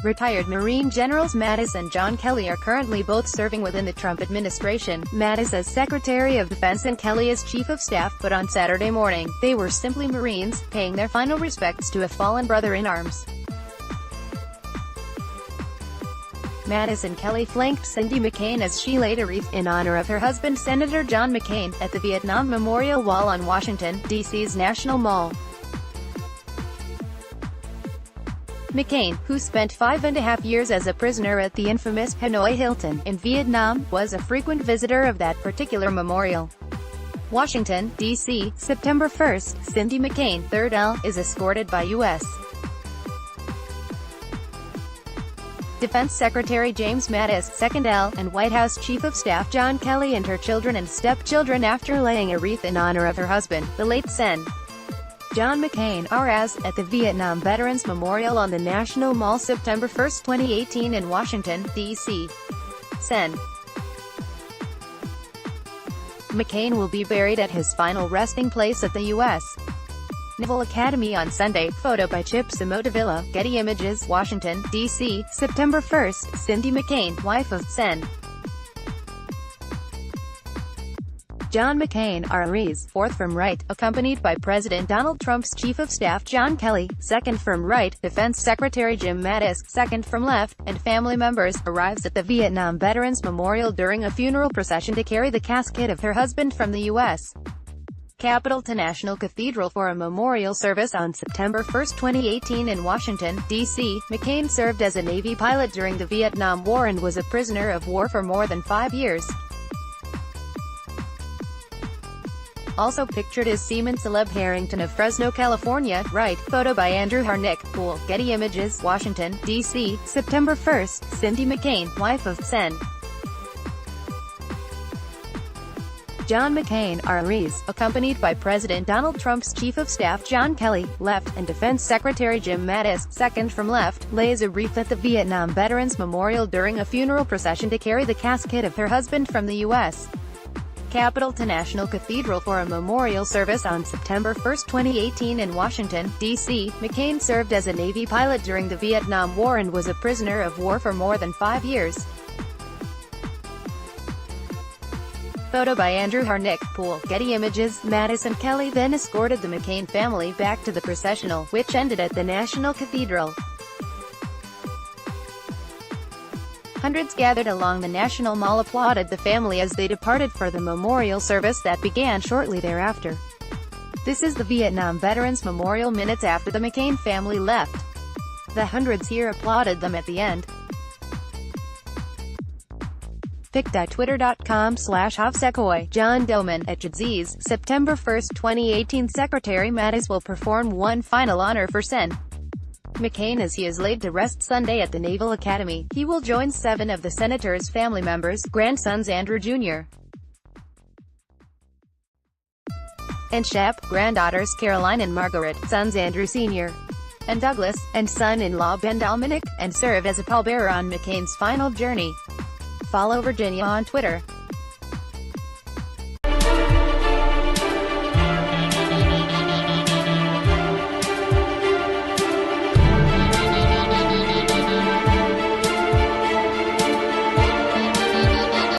Retired Marine Generals Mattis and John Kelly are currently both serving within the Trump administration, Mattis as Secretary of Defense and Kelly as Chief of Staff, but on Saturday morning, they were simply Marines, paying their final respects to a fallen brother in arms. Mattis and Kelly flanked Cindy McCain as she laid a wreath in honor of her husband Senator John McCain, at the Vietnam Memorial Wall on Washington, D.C.'s National Mall. McCain, who spent 5.5 years as a prisoner at the infamous Hanoi Hilton in Vietnam, was a frequent visitor of that particular memorial. Washington, D.C., September 1. Cindy McCain, 3rd L, is escorted by U.S. Defense Secretary James Mattis, 2nd L, and White House Chief of Staff John Kelly and her children and stepchildren after laying a wreath in honor of her husband, the late Sen. John McCain, R.S., at the Vietnam Veterans Memorial on the National Mall September 1, 2018 in Washington, D.C. Sen. McCain will be buried at his final resting place at the U.S. Naval Academy on Sunday. Photo by Chip Simotavilla. Getty Images. Washington, D.C., September 1. Cindy McCain, wife of Sen. John McCain, R.S., 4th from right, accompanied by President Donald Trump's Chief of Staff John Kelly, 2nd from right, Defense Secretary Jim Mattis, 2nd from left, and family members, arrives at the Vietnam Veterans Memorial during a funeral procession to carry the casket of her husband from the U.S. Capitol to National Cathedral for a memorial service on September 1, 2018 in Washington, D.C. McCain served as a Navy pilot during the Vietnam War and was a prisoner of war for more than 5 years. Also pictured is Seaman Celeb Harrington of Fresno, California, right. Photo by Andrew Harnick. Pool. Getty Images. Washington, D.C., September 1. Cindy McCain, wife of Sen. John McCain, R.S., accompanied by President Donald Trump's Chief of Staff John Kelly, left, and Defense Secretary Jim Mattis, 2nd from left, lays a wreath at the Vietnam Veterans Memorial during a funeral procession to carry the casket of her husband from the U.S. Capitol to National Cathedral for a memorial service on September 1, 2018 in Washington, D.C. McCain served as a Navy pilot during the Vietnam War and was a prisoner of war for more than 5 years. Photo by Andrew Harnick. Pool. Getty Images. Mattis and Kelly then escorted the McCain family back to the processional, which ended at the National Cathedral. Hundreds gathered along the National Mall applauded the family as they departed for the memorial service that began shortly thereafter. This is the Vietnam Veterans Memorial minutes after the McCain family left. The hundreds here applauded them at the end. pic.twitter.com/Havsecoy. John Doman, at Jadzis, September 1, 2018 Secretary Mattis will perform one final honor for Sen. McCain as he is laid to rest Sunday at the Naval Academy. He will join 7 of the senator's family members, grandsons Andrew Jr. and Shep, granddaughters Caroline and Margaret, sons Andrew Sr. and Douglas, and son-in-law Ben Dominic, and serve as a pallbearer on McCain's final journey. Follow Virginia on Twitter.